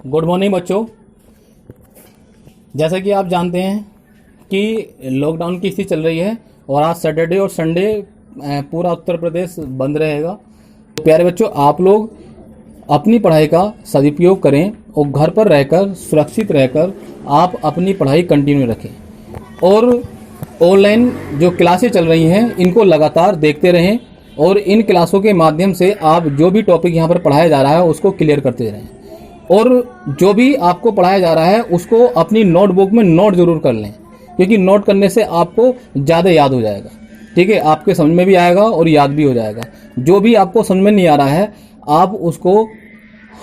Good morning बच्चों। जैसा कि आप जानते हैं कि लॉकडाउन की स्थिति चल रही है और आज सैटरडे और संडे पूरा उत्तर प्रदेश बंद रहेगा। तो प्यारे बच्चों, आप लोग अपनी पढ़ाई का सदुपयोग करें और घर पर रहकर सुरक्षित रहकर आप अपनी पढ़ाई कंटिन्यू रखें और ऑनलाइन जो क्लासें चल रही हैं इनको लगातार देखते रहें और इन क्लासों के माध्यम से आप जो भी टॉपिक यहाँ पर पढ़ाया जा रहा है उसको क्लियर करते रहें और जो भी आपको पढ़ाया जा रहा है उसको अपनी नोटबुक में नोट जरूर कर लें, क्योंकि नोट करने से आपको ज़्यादा याद हो जाएगा। ठीक है, आपके समझ में भी आएगा और याद भी हो जाएगा। जो भी आपको समझ में नहीं आ रहा है आप उसको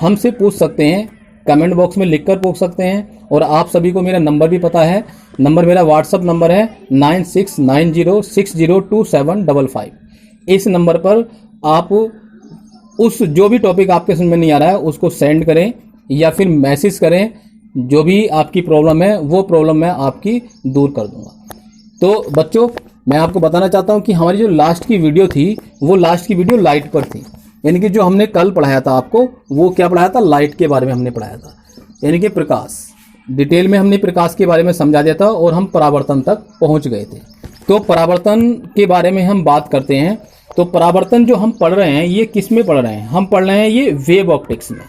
हमसे पूछ सकते हैं, कमेंट बॉक्स में लिखकर पूछ सकते हैं। और आप सभी को मेरा नंबर भी पता है, नंबर मेरा व्हाट्सअप नंबर है 9690602755। इस नंबर पर आप उस जो भी टॉपिक आपके समझ में नहीं आ रहा है उसको सेंड करें या फिर मैसेज करें। जो भी आपकी प्रॉब्लम है वो प्रॉब्लम मैं आपकी दूर कर दूंगा। तो बच्चों, मैं आपको बताना चाहता हूं कि हमारी जो लास्ट की वीडियो थी वो लास्ट की वीडियो लाइट पर थी, यानी कि जो हमने कल पढ़ाया था आपको वो क्या पढ़ाया था, लाइट के बारे में हमने पढ़ाया था, यानी कि प्रकाश। डिटेल में हमने प्रकाश के बारे में समझा दिया था और हम परावर्तन तक पहुंच गए थे। तो परावर्तन के बारे में हम बात करते हैं। तो परावर्तन जो हम पढ़ रहे हैं ये किस में पढ़ रहे हैं, हम पढ़ रहे हैं ये वेव ऑप्टिक्स में।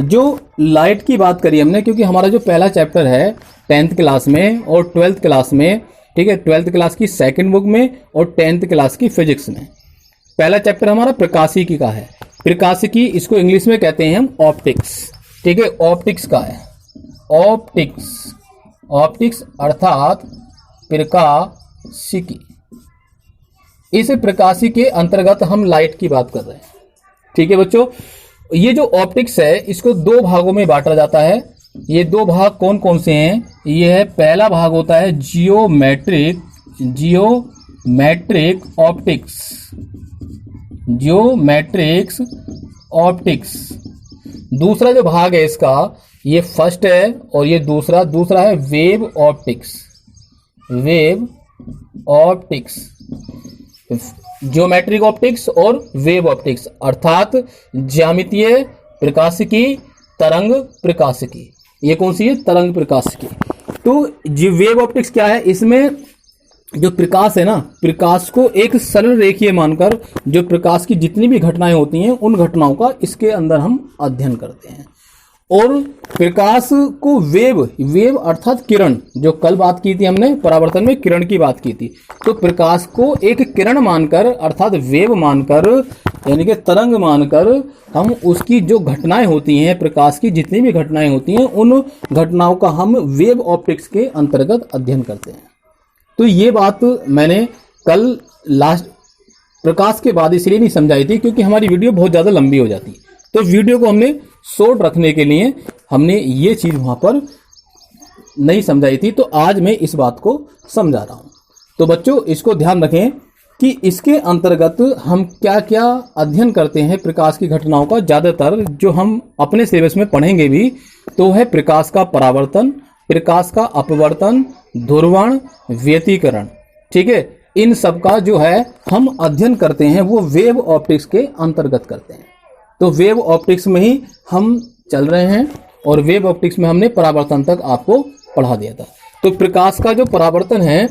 जो लाइट की बात करी हमने, क्योंकि हमारा जो पहला चैप्टर है 10th क्लास में और 12th क्लास में, ठीक है, 12th क्लास की सेकंड बुक में और 10th क्लास की फिजिक्स में पहला चैप्टर हमारा प्रकाशिकी का है। प्रकाशिकी इसको इंग्लिश में कहते हैं हम ऑप्टिक्स। ठीक है, ऑप्टिक्स का है ऑप्टिक्स, ऑप्टिक्स अर्थात प्रकाशिकी। इस प्रकाशिकी के अंतर्गत हम लाइट की बात कर रहे हैं। ठीक है बच्चों, ये जो ऑप्टिक्स है इसको दो भागों में बांटा जाता है। ये दो भाग कौन कौन से हैं, ये है पहला भाग होता है जियोमेट्रिक ऑप्टिक्स, जियोमेट्रिक्स ऑप्टिक्स। दूसरा जो भाग है इसका ये फर्स्ट है और ये दूसरा है wave optics, wave optics. Geometric optics और वेव ऑप्टिक्स अर्थात ज्यामितीय प्रकाशिकी, तरंग प्रकाशिकी। ये कौन सी है, तरंग प्रकाशिकी। तो जो वेव ऑप्टिक्स क्या है, इसमें जो प्रकाश है ना, प्रकाश को एक सरल रेखीय मानकर जो प्रकाश की जितनी भी घटनाएं होती हैं उन घटनाओं का इसके अंदर हम अध्ययन करते हैं। और प्रकाश को वेव अर्थात किरण, जो कल बात की थी हमने परावर्तन में किरण की बात की थी, तो प्रकाश को एक किरण मानकर अर्थात वेव मानकर यानी कि तरंग मानकर हम उसकी जो घटनाएं होती हैं, प्रकाश की जितनी भी घटनाएं होती हैं उन घटनाओं का हम वेव ऑप्टिक्स के अंतर्गत अध्ययन करते हैं। तो ये बात मैंने कल लास्ट प्रकाश के बाद इसलिए नहीं समझाई थी क्योंकि हमारी वीडियो बहुत ज़्यादा लंबी हो जाती, तो वीडियो को हमने शॉर्ट रखने के लिए हमने ये चीज़ वहाँ पर नहीं समझाई थी। तो आज मैं इस बात को समझा रहा हूँ। तो बच्चों इसको ध्यान रखें कि इसके अंतर्गत हम क्या क्या अध्ययन करते हैं प्रकाश की घटनाओं का। ज़्यादातर जो हम अपने सिलेबस में पढ़ेंगे भी तो है प्रकाश का परावर्तन, प्रकाश का अपवर्तन, ध्रुवण, व्यतिकरण। ठीक है, इन सब का जो है हम अध्ययन करते हैं वो वेव ऑप्टिक्स के अंतर्गत करते हैं। तो वेव ऑप्टिक्स में ही हम चल रहे हैं और वेव ऑप्टिक्स में हमने परावर्तन तक आपको पढ़ा दिया था। तो प्रकाश का जो परावर्तन है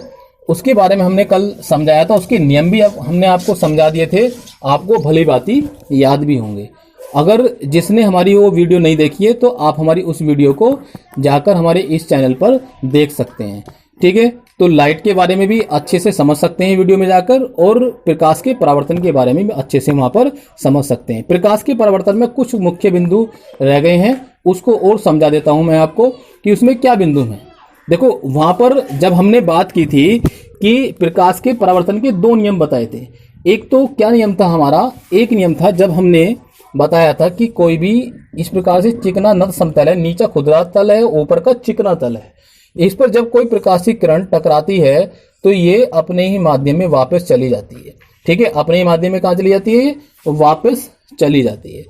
उसके बारे में हमने कल समझाया था, उसके नियम भी हमने आपको समझा दिए थे, आपको भली भांति याद भी होंगे। अगर जिसने हमारी वो वीडियो नहीं देखी है तो आप हमारी उस वीडियो को जाकर हमारे इस चैनल पर देख सकते हैं। ठीक है, तो लाइट के बारे में भी अच्छे से समझ सकते हैं वीडियो में जाकर और प्रकाश के परावर्तन के बारे में भी अच्छे से वहां पर समझ सकते हैं। प्रकाश के परावर्तन में कुछ मुख्य बिंदु रह गए हैं, उसको और समझा देता हूं मैं आपको कि उसमें क्या बिंदु हैं। देखो वहां पर जब हमने बात की थी कि प्रकाश के परावर्तन के दो नियम बताए थे। एक तो क्या नियम था हमारा, एक नियम था जब हमने बताया था कि कोई भी इस प्रकार से चिकना नत समतल है, नीचा खुरदरा तल है, ऊपर का चिकना तल है, इस पर जब कोई प्रकाशिक किरण टकराती है तो ये अपने ही माध्यम में वापस चली जाती है। ठीक है, अपने ही माध्यम में कहाँ चली जाती है, वापस चली जाती है।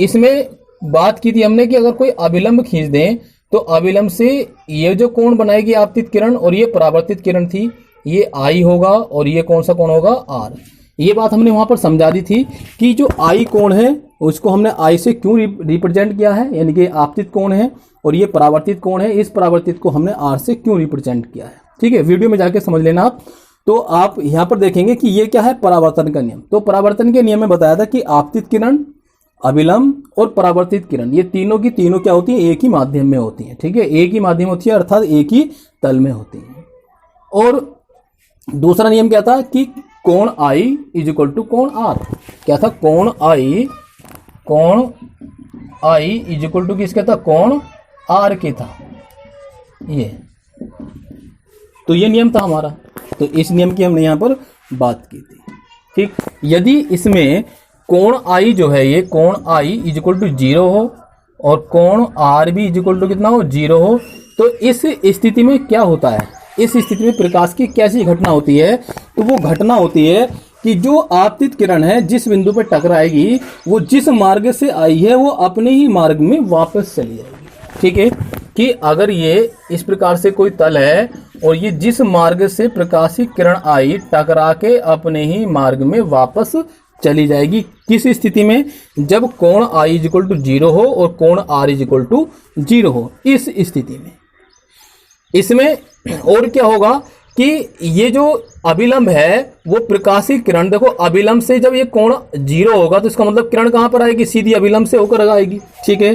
इसमें बात की थी हमने कि अगर कोई अभिलंब खींच दें तो अभिलंब से ये जो कोण बनाएगी आपतित किरण और ये परावर्तित किरण थी ये आई होगा और ये कौन सा कोण होगा, आर। ये बात हमने वहां पर समझा दी थी कि जो आई कोण है उसको हमने आई से क्यों रिप्रेजेंट किया है, यानी कि आपतित कोण है और ये परावर्तित कोण है, इस परावर्तित को हमने आर से क्यों रिप्रेजेंट किया है। ठीक है, वीडियो में जाके समझ लेना आप। तो आप यहां पर देखेंगे कि ये क्या है, परावर्तन का नियम। तो परावर्तन के नियम में बताया था कि आपतित किरण, अभिलंब और परावर्तित किरण, ये तीनों की तीनों क्या होती है, एक ही माध्यम में होती है। ठीक है, एक ही माध्यम होती है अर्थात एक ही तल में होती है। और दूसरा नियम क्या था कि कोण आई इज इक्वल टू कोण आर। क्या था, कोण आई इज इक्वल टू किसका था, कोण आर के था ये। तो ये नियम था हमारा, तो इस नियम की हमने यहां पर बात की थी। ठीक, यदि इसमें कोण आई जो है, ये कोण आई इज इक्वल टू 0 हो और कोण आर भी इज इक्वल टू कितना हो, 0 हो, तो इस स्थिति में क्या होता है, इस स्थिति में प्रकाश की कैसी घटना होती है। तो वो घटना होती है कि जो आपतित किरण है जिस बिंदु पर टकराएगी, वो जिस मार्ग से आई है वो अपने ही मार्ग में वापस चली जाएगी। ठीक है, कि अगर ये इस प्रकार से कोई तल है और ये जिस मार्ग से प्रकाशित किरण आई टकरा के अपने ही मार्ग में वापस चली जाएगी। किस स्थिति में, जब कोण आई इज इक्वल टू 0 हो और कोण आर इज इक्वल टू 0 हो, इस स्थिति में। इसमें और क्या होगा कि ये जो अभिलंब है वो प्रकाशित किरण, देखो अभिलंब से जब ये कोण 0 होगा तो इसका मतलब किरण कहां पर आएगी, सीधी अभिलंब से होकर आएगी। ठीक है,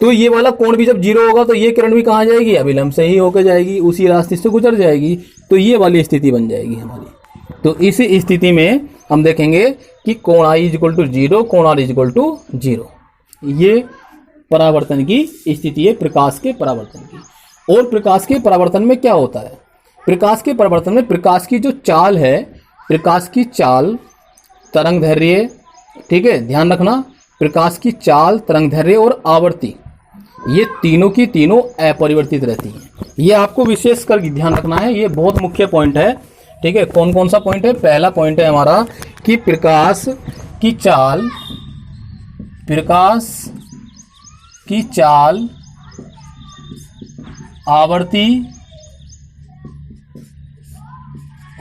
तो ये वाला कोण भी जब 0 होगा तो ये किरण भी कहां जाएगी, अभिलंब से ही होकर जाएगी, उसी रास्ते से गुजर जाएगी। तो ये वाली स्थिति बन जाएगी हमारी। तो इस स्थिति में हम देखेंगे कि कोण आई इज इक्वल टू 0, कोण आर इज इक्वल टू 0। ये परावर्तन की स्थिति है, प्रकाश के परावर्तन की। और प्रकाश के परावर्तन में क्या होता है, प्रकाश के परावर्तन में प्रकाश की जो चाल है, प्रकाश की चाल, तरंगदैर्घ्य, ठीक है ध्यान रखना, प्रकाश की चाल, तरंगदैर्घ्य और आवृत्ति, ये तीनों की तीनों अपरिवर्तित रहती हैं। ये आपको विशेष कर ध्यान रखना है, ये बहुत मुख्य पॉइंट है। ठीक है, कौन कौन सा पॉइंट है, पहला पॉइंट है हमारा कि प्रकाश की चाल, प्रकाश की चाल, आवृत्ति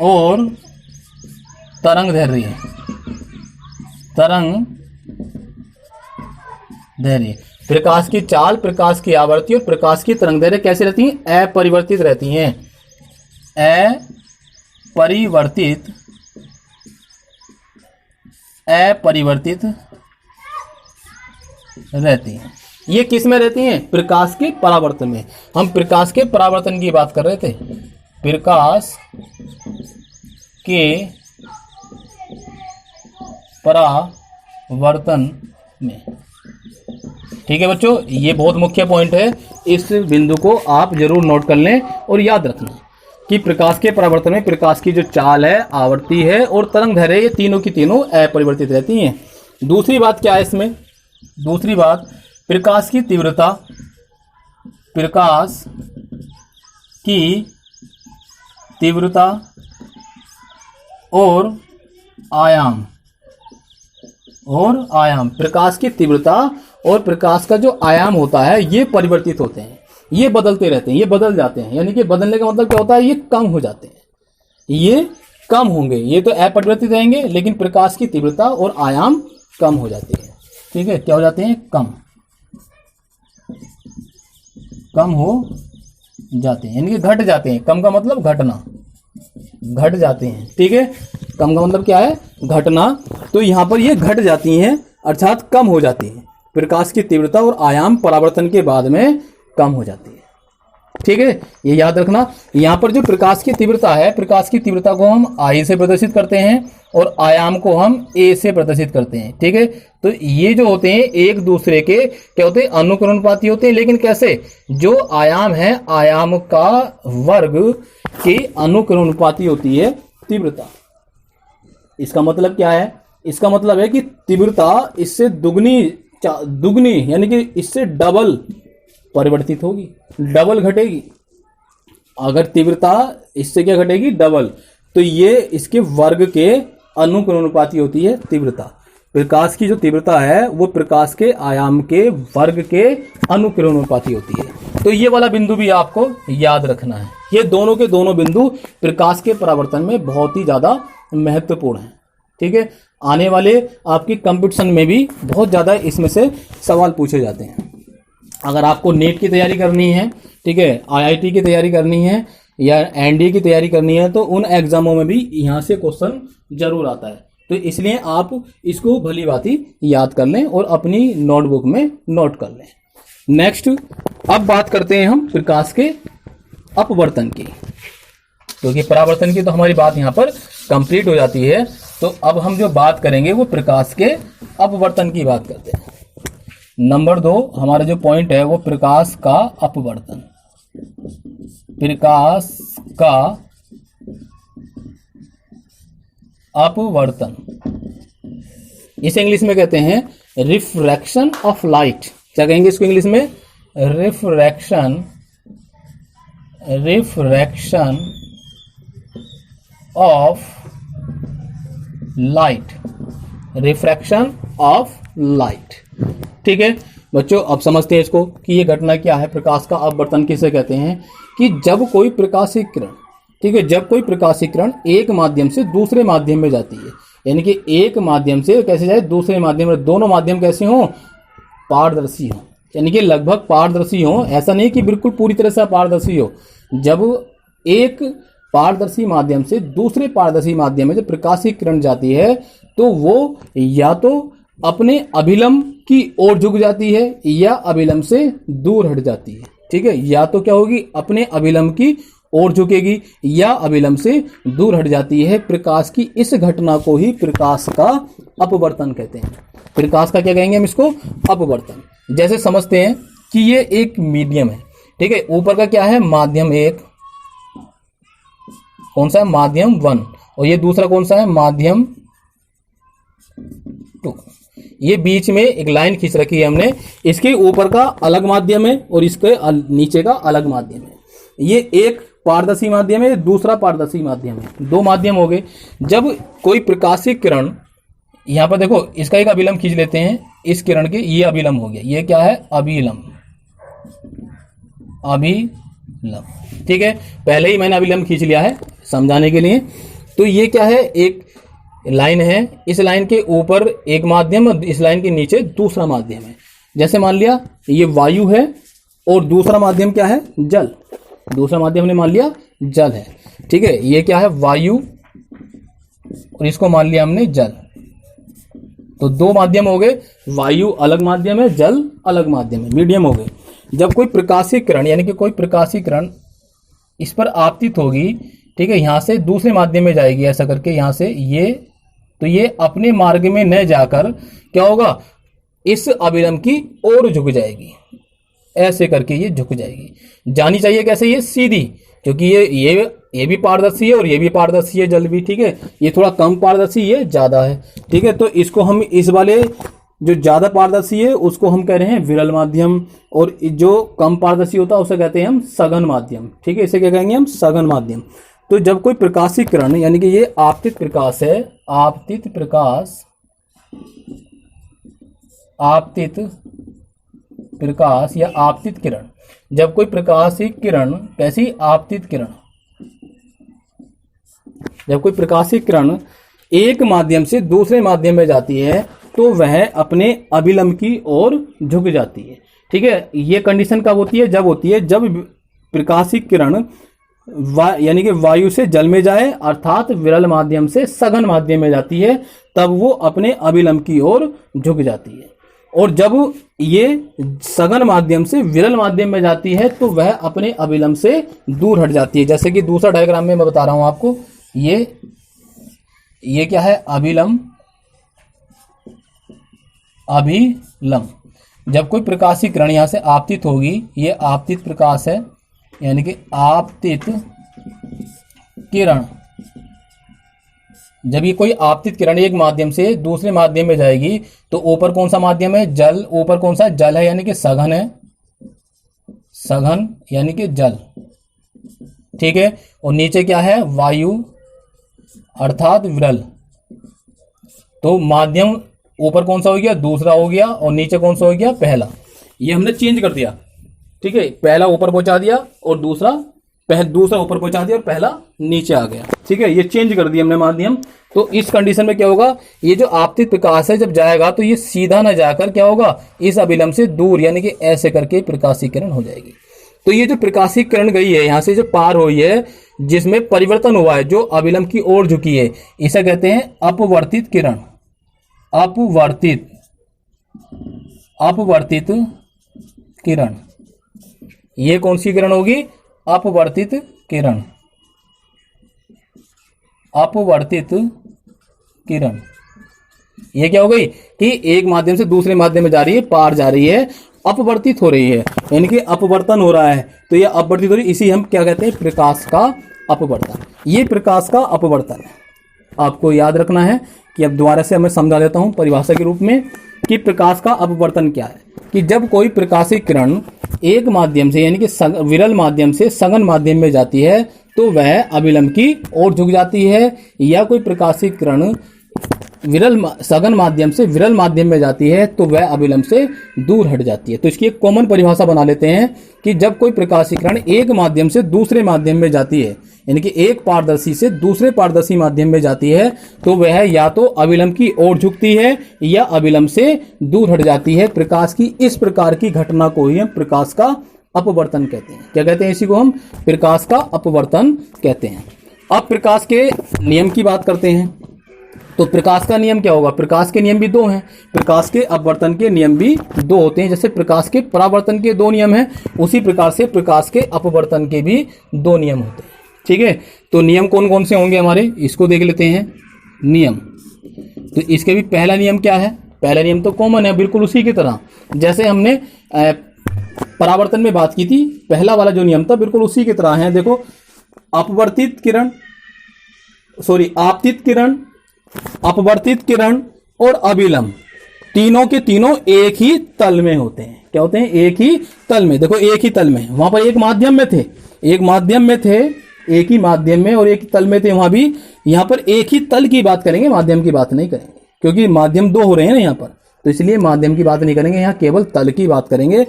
और तरंगदैर्घ्य, प्रकाश की चाल, प्रकाश की आवृत्ति और प्रकाश की तरंगदैर्घ्य कैसे रहती हैं, अपरिवर्तित रहती हैं, अपरिवर्तित रहती हैं। ये किस में रहती हैं, प्रकाश के परावर्तन में। हम प्रकाश के परावर्तन की बात कर रहे थे, प्रकाश के परावर्तन में। ठीक है बच्चों, ये बहुत मुख्य पॉइंट है, इस बिंदु को आप जरूर नोट कर लें और याद रखना कि प्रकाश के परावर्तन में प्रकाश की जो चाल है, आवृत्ति है और तरंगदैर्घ्य, ये तीनों की तीनों अपरिवर्तित रहती हैं। दूसरी बात क्या है इसमें, दूसरी बात प्रकाश की तीव्रता, प्रकाश की तीव्रता और आयाम, प्रकाश की तीव्रता और प्रकाश का जो आयाम होता है ये परिवर्तित होते हैं, ये बदलते रहते हैं, ये बदल जाते हैं। यानी कि बदलने का मतलब क्या होता है, ये कम हो जाते हैं, ये कम होंगे, ये तो अपरिवर्तित रहेंगे लेकिन प्रकाश की तीव्रता और आयाम कम हो जाती है। ठीक है, क्या हो जाते हैं, कम हो जाते हैं, यानी कि घट जाते हैं। कम का मतलब घटना, घट जाते हैं। ठीक है, कम का मतलब क्या है, घटना। तो यहां पर ये घट जाती हैं अर्थात कम हो जाती हैं। प्रकाश की तीव्रता और आयाम परावर्तन के बाद में कम हो जाती है। ठीक है, ये याद रखना। यहां पर जो प्रकाश की तीव्रता है, प्रकाश की तीव्रता को हम आई से प्रदर्शित करते हैं और आयाम को हम ए से प्रदर्शित करते हैं। ठीक है, तो ये जो होते हैं एक दूसरे के क्या होते हैं, अनुक्रमानुपाती होते हैं। लेकिन कैसे, जो आयाम है, आयाम का वर्ग के अनुक्रमानुपाती होती है तीव्रता। इसका मतलब क्या है, इसका मतलब है कि तीव्रता इससे दुगनी यानी कि इससे डबल परिवर्तित होगी, डबल घटेगी। अगर तीव्रता इससे क्या घटेगी, डबल, तो ये इसके वर्ग के अनुक्रमानुपाती होती है तीव्रता। प्रकाश की जो तीव्रता है वो प्रकाश के आयाम के वर्ग के अनुक्रमानुपाती होती है। तो ये वाला बिंदु भी आपको याद रखना है। ये दोनों के दोनों बिंदु प्रकाश के परावर्तन में बहुत ही ज्यादा महत्वपूर्ण है। ठीक है, आने वाले आपकी कंपटीशन में भी बहुत ज़्यादा इसमें से सवाल पूछे जाते हैं। अगर आपको नेट की तैयारी करनी है, ठीक है, आईआईटी की तैयारी करनी है या एनडीए की तैयारी करनी है, तो उन एग्जामों में भी यहाँ से क्वेश्चन जरूर आता है। तो इसलिए आप इसको भली भांति याद कर लें और अपनी नोटबुक में नोट कर लें। नेक्स्ट, अब बात करते हैं हम प्रकाश के अपवर्तन की, क्योंकि परावर्तन की तो हमारी बात यहाँ पर कंप्लीट हो जाती है। तो अब हम जो बात करेंगे वो प्रकाश के अपवर्तन की बात करते हैं। नंबर 2 हमारा जो पॉइंट है वो प्रकाश का अपवर्तन। प्रकाश का अपवर्तन, इसे इंग्लिश में कहते हैं रिफ्रैक्शन ऑफ लाइट। क्या कहेंगे इसको इंग्लिश में? Refraction of light. Refraction of light, ठीक है बच्चों। अब समझते हैं इसको कि ये घटना क्या है। प्रकाश का अपवर्तन किसे कहते हैं? कि जब कोई प्रकाशित किरण, ठीक है, जब कोई प्रकाशित किरण एक माध्यम से दूसरे माध्यम में जाती है, यानी कि एक माध्यम से कैसे जाए दूसरे माध्यम में, दोनों माध्यम कैसे हों? पारदर्शी हो, यानी कि लगभग पारदर्शी हो, ऐसा नहीं कि बिल्कुल पूरी तरह से पारदर्शी हो। जब एक पारदर्शी माध्यम से दूसरे पारदर्शी माध्यम में जब प्रकाशित किरण जाती है तो वो या तो अपने अभिलंब की ओर झुक जाती है या अभिलंब से दूर हट जाती है, ठीक है। या तो क्या होगी? अपने अभिलंब की ओर झुकेगी या अभिलंब से दूर हट जाती है। प्रकाश की इस घटना को ही प्रकाश का अपवर्तन कहते हैं। प्रकाश का क्या कहेंगे हम इसको? अपवर्तन। जैसे समझते हैं कि ये एक मीडियम है, ठीक है, ऊपर का क्या है? माध्यम 1, कौन सा है? माध्यम 1, और ये दूसरा कौन सा है? माध्यम 2। ये बीच में एक लाइन खींच रखी है हमने, इसके ऊपर का अलग माध्यम है और इसके नीचे का अलग माध्यम है। ये एक पारदर्शी माध्यम है, दूसरा पारदर्शी माध्यम है, 2 माध्यम हो गए। जब कोई प्रकाशित किरण, यहां पर देखो इसका एक अभिलंब खींच लेते हैं, इस किरण के ये अभिलंब हो गया, ये क्या है? अभिलंब, अभिलंब, ठीक है। पहले ही मैंने अभिलंब खींच लिया है समझाने के लिए। तो ये क्या है? एक लाइन है, इस लाइन के ऊपर एक माध्यम और इस लाइन के नीचे दूसरा माध्यम है। जैसे मान लिया ये वायु है और दूसरा माध्यम क्या है? जल। दूसरा माध्यम ने मान लिया जल है, ठीक है। ये क्या है? वायु, और इसको मान लिया हमने जल। तो 2 माध्यम हो गए, वायु अलग माध्यम है, जल अलग माध्यम है, मीडियम हो गए। जब कोई प्रकाशित किरण, यानी कि कोई प्रकाशित किरण इस पर आपतित होगी, ठीक है, यहां से दूसरे माध्यम में जाएगी, ऐसा करके यहां से ये, तो ये अपने मार्ग में न जाकर क्या होगा? इस अभिलंब की ओर झुक जाएगी, ऐसे करके ये झुक जाएगी। जानी चाहिए कैसे? ये सीधी, क्योंकि ये भी पारदर्शी है और ये भी पारदर्शी है, जल भी, ठीक है। ये थोड़ा कम पारदर्शी, ये ज्यादा है, ठीक है। तो इसको हम इस वाले जो ज्यादा पारदर्शी है उसको हम कह रहे हैं विरल माध्यम, और जो कम पारदर्शी होता है उसे कहते हैं हम सघन माध्यम, ठीक है। इसे क्या कहेंगे हम? सघन माध्यम। तो जब कोई प्रकाशित किरण, यानी कि ये आपतित प्रकाश है, आपतित प्रकाश, आपतित प्रकाश या आपतित किरण, जब कोई प्रकाशित किरण, कैसी? आपतित किरण, जब कोई प्रकाशित किरण एक माध्यम से दूसरे माध्यम में जाती है तो वह अपने अभिलंब की ओर झुक जाती है, ठीक है। ये कंडीशन कब होती है? जब होती है जब प्रकाशित किरण यानी कि वायु से जल में जाए, अर्थात विरल माध्यम से सघन माध्यम में जाती है, तब वो अपने अभिलंब की ओर झुक जाती है। और जब ये सघन माध्यम से विरल माध्यम में जाती है तो वह अपने अभिलंब से दूर हट जाती है। जैसे कि दूसरा डायग्राम में मैं बता रहा हूं आपको, ये क्या है? अभिलंब, अभिलंब। जब कोई प्रकाशित किरण यहां से आपतित होगी, ये आपतित प्रकाश है, यानी कि आपतित किरण, जब ये कोई आपतित किरण एक माध्यम से दूसरे माध्यम में जाएगी तो ऊपर कौन सा माध्यम है? जल। ऊपर कौन सा? जल है, यानी कि सघन है, सघन यानी कि जल, ठीक है। और नीचे क्या है? वायु अर्थात विरल। तो माध्यम ऊपर कौन सा हो गया? दूसरा हो गया, और नीचे कौन सा हो गया? पहला। ये हमने चेंज कर दिया, ठीक है। पहला ऊपर पहुंचा दिया और दूसरा दूसरा ऊपर पहुंचा दिया और पहला नीचे आ गया। ठीक है, ये चेंज कर दिया हमने माध्यम। तो इस कंडीशन में क्या होगा, ये जो आपतित प्रकाश है जब जाएगा तो ये सीधा ना जाकर क्या होगा, इस अभिलंब से दूर यानी कि ऐसे करके प्रकाशीय किरण हो जाएगी। तो ये जो प्रकाशीय किरण गई है यहां से जो पार हुई है, जिसमें परिवर्तन हुआ है, जो अभिलंब की ओर झुकी है, इसे कहते हैं अपवर्तित किरण। अपवर्तित किरण, ये कौन सी किरण होगी, अपवर्तित किरण। अपवर्तित किरण ये क्या हो गई कि एक माध्यम से दूसरे माध्यम में जा रही है, पार जा रही है, अपवर्तित हो रही है, यानी कि अपवर्तन हो रहा है। तो ये अपवर्तित हो रही है, इसी हम क्या कहते हैं, प्रकाश का अपवर्तन। ये प्रकाश का अपवर्तन है। आपको याद रखना है कि अब दोबारा से मैं समझा देता हूं परिभाषा के रूप में कि प्रकाश का अपवर्तन क्या है। कि जब कोई प्रकाशीय किरण एक माध्यम से यानी कि विरल माध्यम से सघन माध्यम में जाती है तो वह अभिलंब की ओर झुक जाती है, या कोई प्रकाशीय किरण सघन माध्यम से विरल माध्यम में जाती है तो वह अभिलंब से दूर हट जाती है। तो इसकी एक कॉमन परिभाषा बना लेते हैं कि जब कोई प्रकाशीय किरण एक माध्यम से दूसरे माध्यम में जाती है, यानी कि एक पारदर्शी से दूसरे पारदर्शी माध्यम में जाती है, तो वह या तो अभिलंब की ओर झुकती है या अभिलंब से दूर हट जाती है। प्रकाश की इस प्रकार की घटना को ही हम प्रकाश का अपवर्तन कहते हैं। क्या कहते हैं, इसी को हम प्रकाश का अपवर्तन कहते हैं। अब प्रकाश के नियम की बात करते हैं। तो प्रकाश का नियम क्या होगा, प्रकाश के नियम भी दो हैं, प्रकाश के अपवर्तन के नियम भी दो होते हैं। जैसे प्रकाश के परावर्तन के दो नियम हैं, उसी प्रकार से प्रकाश के अपवर्तन के भी दो नियम होते हैं। ठीक है, तो नियम कौन कौन से होंगे हमारे, इसको देख लेते हैं। नियम, तो इसके भी पहला नियम क्या है, पहला नियम तो कॉमन है, बिल्कुल उसी की तरह जैसे हमने परावर्तन में बात की थी, पहला वाला जो नियम था बिल्कुल उसी की तरह है। देखो, आपतित किरण, अपवर्तित किरण और अभिलंब तीनों के तीनों एक ही तल में होते हैं। क्या होते हैं, एक ही तल में। देखो, एक ही तल में, वहां पर एक माध्यम में थे, एक ही माध्यम में और एक तल में थे, वहां भी। यहां पर एक ही तल की बात करेंगे, माध्यम की बात नहीं करेंगे, क्योंकि माध्यम दो हो रहे हैं ना यहां पर, तो इसलिए माध्यम की बात नहीं करेंगे, यहां केवल तल की बात करेंगे।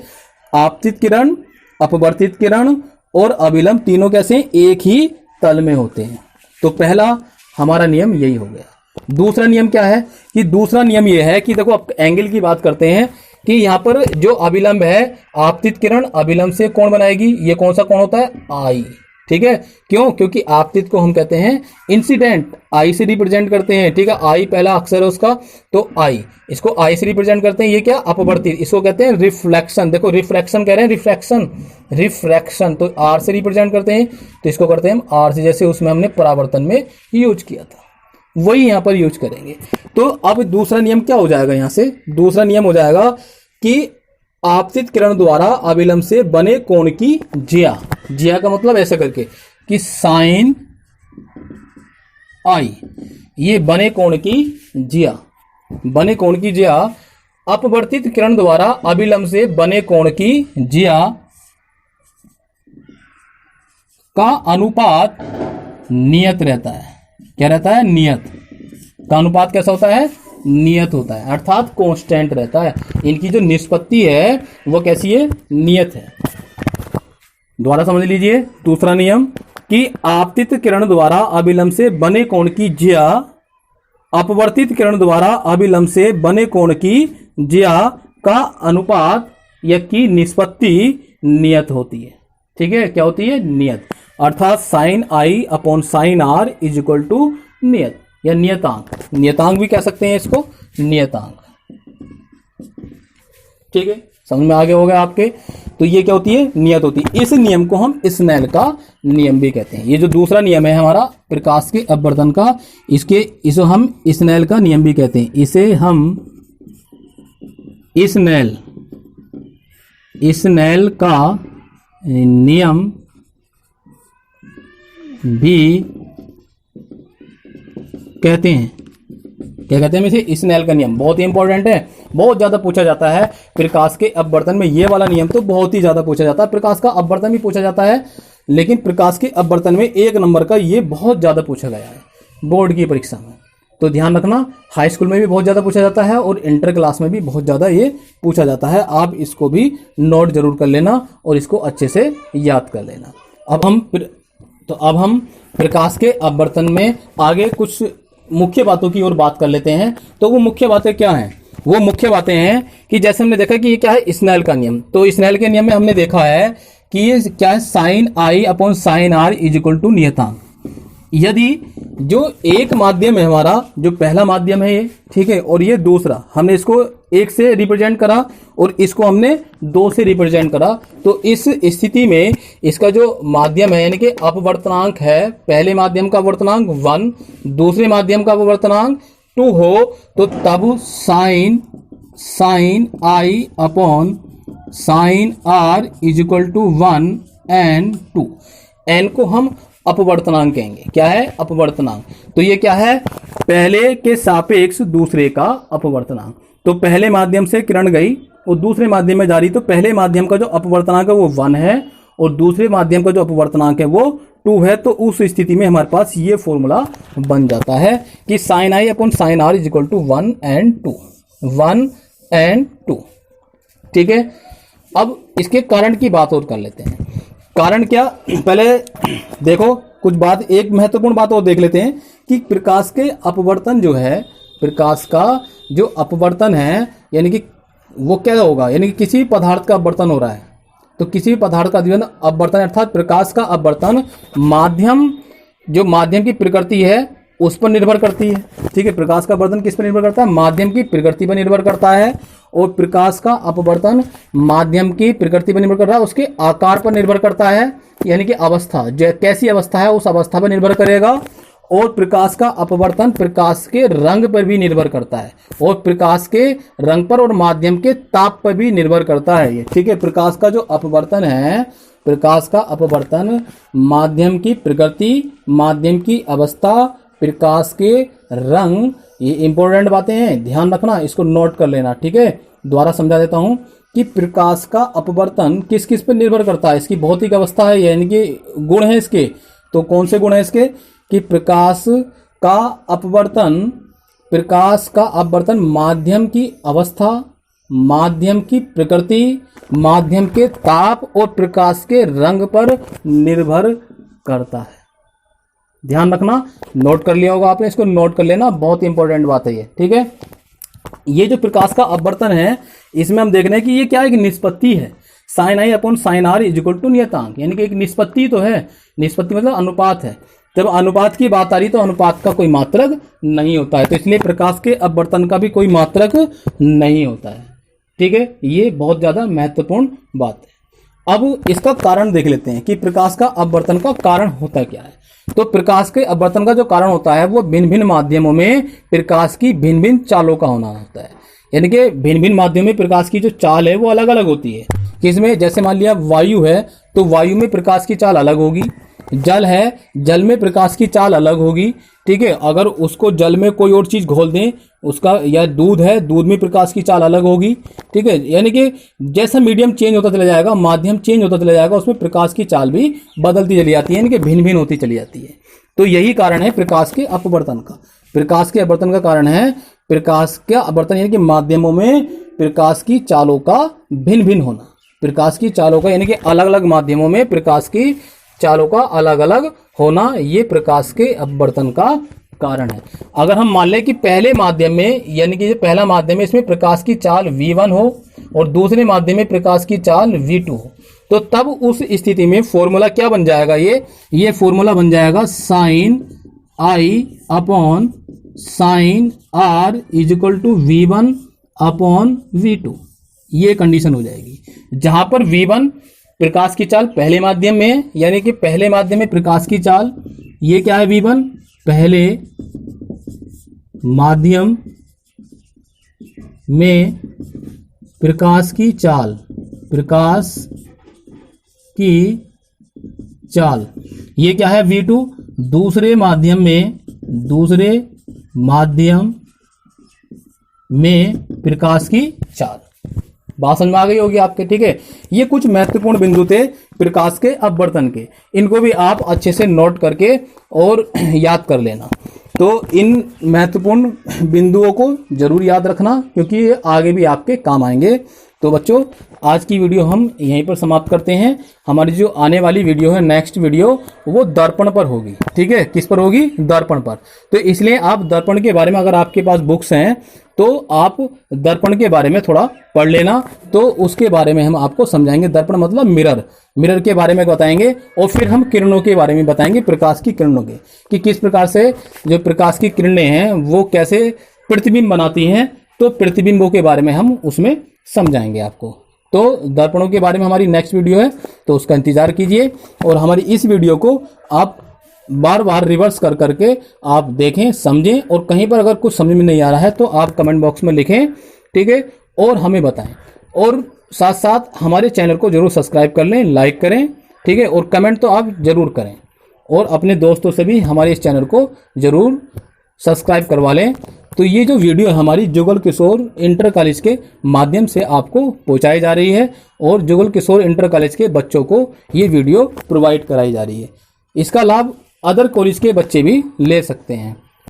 आपतित किरण, अपवर्तित किरण और अभिलंब तीनों कैसे, एक ही तल में होते हैं। तो पहला हमारा नियम यही हो गया। दूसरा नियम क्या है कि दूसरा नियम यह है कि देखो, अब एंगल की बात करते हैं कि यहां पर जो अभिलंब है, आपतित किरण अभिलंब से कोण बनाएगी। ये कौन सा कोण होता है, आई। ठीक है, क्यों, क्योंकि आपतित को हम कहते हैं इंसिडेंट, आई से रिप्रेजेंट करते हैं। ठीक है, आई पहला अक्षर है उसका, तो आई, इसको आई से रिप्रेजेंट करते हैं। ये क्या, अपवर्तित, इसको कहते हैं रिफ्लेक्शन। देखो, रिफ्रैक्शन कह रहे हैं, रिफ्रैक्शन तो आर से रिप्रेजेंट करते हैं, तो इसको करते हैं हम आर से, जैसे उसमें हमने परावर्तन में यूज किया था, वही यहां पर यूज करेंगे। तो अब दूसरा नियम क्या हो जाएगा, यहां से दूसरा नियम हो जाएगा कि आपतित किरण द्वारा अभिलंब से बने कोण की ज्या का मतलब ऐसा करके कि साइन आई, ये बने कोण की ज्या, अपवर्तित किरण द्वारा अभिलंब से बने कोण की ज्या का अनुपात नियत रहता है। क्या रहता है, नियत का अनुपात कैसा होता है, नियत होता है, अर्थात कांस्टेंट रहता है। इनकी जो निष्पत्ति है वो कैसी है, नियत है। दोबारा समझ लीजिए दूसरा नियम कि आपतित किरण द्वारा अभिलंब से बने कोण की ज्या, अपवर्तित किरण द्वारा अभिलंब से बने कोण की ज्या का अनुपात या की निष्पत्ति नियत होती है। ठीक है, क्या होती है, नियत, अर्थात sine i upon sine r is equal to नियत या नियतांक। नियतांक भी कह सकते हैं इसको, नियतांक। ठीक है, समझ में आगे हो गया आपके। तो ये क्या होती है, नियत होती है। इस नियम को हम स्नेल का नियम भी कहते हैं। ये जो दूसरा नियम है हमारा प्रकाश के अपवर्तन का, इसे हम स्नेल का नियम भी कहते हैं। इसे हम स्नेल का नियम भी कहते हैं। क्या कहते हैं इसे, स्नेल का नियम। बहुत ही इंपॉर्टेंट है, बहुत ज्यादा पूछा जाता है प्रकाश के अपवर्तन में। ये वाला नियम तो बहुत ही ज्यादा पूछा जाता है, प्रकाश का अपवर्तन भी पूछा जाता है, लेकिन प्रकाश के अपवर्तन में 1 नंबर का ये बहुत ज्यादा पूछा गया है बोर्ड की परीक्षा में। तो ध्यान रखना, हाई स्कूल में भी बहुत ज्यादा पूछा जाता है और इंटर क्लास में भी बहुत ज्यादा ये पूछा जाता है। आप इसको भी नोट जरूर कर लेना और इसको अच्छे से याद कर लेना। अब हम प्रकाश के अपवर्तन में आगे कुछ मुख्य बातों की ओर बात कर लेते हैं। तो वो मुख्य बातें क्या हैं? वो मुख्य बातें हैं कि जैसे हमने देखा कि ये क्या है, स्नेल का नियम। तो स्नेल के नियम में हमने देखा है कि ये क्या है, sine i upon sine r is equal to नियतांक। यदि जो एक माध्यम है हमारा, जो पहला माध्यम है ये, ठीक है, और ये दूसरा, हमने इसको 1 से रिप्रेजेंट करा और इसको हमने 2 से रिप्रेजेंट करा, तो इस स्थिति में इसका जो माध्यम है यानी कि अपवर्तनांक है, पहले माध्यम का अपवर्तनांक 1, दूसरे माध्यम का अपवर्तनांक 2 हो, तो तब sine i upon sine r is equal to 1 and 2। N को हम अपवर्तनांक कहेंगे। क्या है? अपवर्तनांक। तो ये क्या है? पहले के सापेक्ष दूसरे का अपवर्तनांक। तो पहले माध्यम से किरण गई और दूसरे माध्यम में जा रही, तो पहले माध्यम का जो अपवर्तनांक है वो 1 है और दूसरे माध्यम का जो अपवर्तनांक है वो 2 है। तो उस स्थिति में हमारे पास ये फॉर्मूला बन जाता है कि sine i upon sine r is equal to 1 and 2। ठीक है, अब इसके कारण की बात और कर लेते हैं। कारण क्या? पहले देखो कुछ बात, एक महत्वपूर्ण बात और देख लेते हैं कि प्रकाश के अपवर्तन जो है, प्रकाश का जो अपवर्तन है यानी कि वो क्या होगा, यानी कि किसी पदार्थ का अपवर्तन हो रहा है, तो किसी पदार्थ का अपवर्तन अर्थात प्रकाश का अपवर्तन माध्यम, जो माध्यम की प्रकृति है उस पर निर्भर करती है। ठीक है, प्रकाश का अपवर्तन किस पर निर्भर करता है? माध्यम की प्रकृति पर निर्भर करता है। और प्रकाश का अपवर्तन माध्यम की प्रकृति पर निर्भर कर रहा है, उसके आकार पर निर्भर करता है, यानी कि अवस्था, कैसी अवस्था है उस अवस्था पर निर्भर करेगा। और प्रकाश का अपवर्तन प्रकाश के रंग पर भी निर्भर करता है, और प्रकाश के रंग पर और माध्यम के ताप पर भी निर्भर करता है ये। ठीक है, प्रकाश का जो अपवर्तन है, प्रकाश का अपवर्तन माध्यम की प्रकृति, माध्यम की अवस्था, प्रकाश के रंग, ये इंपॉर्टेंट बातें हैं, ध्यान रखना, इसको नोट कर लेना। ठीक है, दोबारा समझा देता हूं कि प्रकाश का अपवर्तन किस किस पर निर्भर करता है? इसकी भौतिक अवस्था है, यानी कि गुण है इसके। तो कौन से गुण है इसके? कि प्रकाश का अपवर्तन माध्यम की अवस्था, माध्यम की प्रकृति, माध्यम के ताप और प्रकाश के रंग पर निर्भर करता है। ध्यान रखना, नोट कर लिया होगा आपने, इसको नोट कर लेना, बहुत इंपॉर्टेंट बात है ये। ठीक है, ये जो प्रकाश का अपवर्तन है इसमें हम देख रहे हैं कि ये क्या है, एक निष्पत्ति है। Sine i upon sine r is equal to नियतांक, यानी कि एक निष्पत्ति तो है, निष्पत्ति मतलब अनुपात है। जब अनुपात की बात आ रही तो अनुपात का कोई मात्रक नहीं होता है, तो इसलिए प्रकाश के अपवर्तन का भी कोई मात्रक नहीं होता है। ठीक है, ये बहुत ज्यादा महत्वपूर्ण बात है। अब इसका कारण देख लेते हैं कि प्रकाश का अपवर्तन का कारण होता क्या है। तो प्रकाश के अपवर्तन का जो कारण होता है वो भिन्न भिन्न माध्यमों में प्रकाश की भिन्न भिन्न चालों का होना होता है, यानी कि भिन्न भिन्न माध्यमों में प्रकाश की जो चाल है वो अलग अलग होती है। किसमें? जैसे मान लिया वायु है, तो वायु में प्रकाश की चाल अलग होगी। जल है, जल में प्रकाश की चाल अलग होगी। ठीक है, अगर उसको जल में कोई और चीज घोल दें उसका, या दूध है, दूध में प्रकाश की चाल अलग होगी। ठीक है, यानी कि जैसा मीडियम चेंज होता चला जाएगा, माध्यम चेंज होता चला जाएगा, उसमें प्रकाश की चाल भी बदलती चली जाती है, यानी कि भिन्न भिन्न होती चली जाती है। तो यही कारण है प्रकाश के अपवर्तन का। प्रकाश के अपवर्तन का कारण है प्रकाश का अपवर्तन, यानी कि माध्यमों में प्रकाश की चालों का भिन्न भिन्न होना। प्रकाश की चालों का यानी कि अलग अलग माध्यमों में प्रकाश की चालों का अलग अलग होना, ये प्रकाश के अपवर्तन का कारण है। अगर हम मान लें कि पहले माध्यम में, यानी कि पहला माध्यम है, इसमें प्रकाश की चाल v1 हो और दूसरे माध्यम में प्रकाश की चाल v2 हो, तो तब उस स्थिति में फॉर्मूला क्या बन जाएगा? ये फॉर्मूला बन जाएगा sine i upon sine r is equal to v1 upon v2। ये कंडीशन हो जाएगी जहां पर v1 प्रकाश की चाल पहले माध्यम में, यानी कि पहले माध्यम में प्रकाश की चाल, ये क्या है v1? पहले माध्यम में प्रकाश की चाल, प्रकाश की चाल, ये क्या है v2? दूसरे माध्यम में प्रकाश की चाल। बात समझ में आ गई होगी आपके। ठीक है, ये कुछ महत्वपूर्ण बिंदु थे प्रकाश के अपवर्तन के, इनको भी आप अच्छे से नोट करके और याद कर लेना। तो इन महत्वपूर्ण बिंदुओं को जरूर याद रखना, क्योंकि ये आगे भी आपके काम आएंगे। तो बच्चों आज की वीडियो हम यहीं पर समाप्त करते हैं। हमारी जो आने वाली वीडियो है, नेक्स्ट वीडियो, वो दर्पण पर होगी। ठीक है, किस पर होगी? दर्पण पर। तो इसलिए आप दर्पण के बारे में, अगर आपके पास बुक्स हैं तो आप दर्पण के बारे में थोड़ा पढ़ लेना, तो उसके बारे में हम आपको समझाएंगे। दर्पण मतलब मिरर, मिरर के बारे में बताएंगे, और फिर हम किरणों के बारे में बताएंगे, प्रकाश की किरणों के, कि किस प्रकार से जो प्रकाश की किरणें हैं वो कैसे प्रतिबिंब बनाती हैं। तो प्रतिबिंबों के बारे में हम उसमें समझाएंगे आपको। तो दर्पणों के बारे में हमारी नेक्स्ट वीडियो है, तो उसका इंतजार कीजिए। और हमारी इस वीडियो को आप बार बार रिवर्स कर करके आप देखें, समझें, और कहीं पर अगर कुछ समझ में नहीं आ रहा है तो आप कमेंट बॉक्स में लिखें। ठीक है, और हमें बताएं, और साथ साथ हमारे चैनल को जरूर सब्सक्राइब कर लें, लाइक करें। ठीक है, और कमेंट तो आप जरूर करें, और अपने दोस्तों से भी हमारे इस चैनल को जरूर सब्सक्राइब करवा लें। तो ये जो वीडियो है हमारी जुगल किशोर इंटर कॉलेज के माध्यम से आपको पहुंचाई जा रही है, और जुगल किशोर इंटर कॉलेज के बच्चों को ये वीडियो प्रोवाइड कराई जा रही है। इसका लाभ अदर कॉलेज के बच्चे भी ले सकते हैं।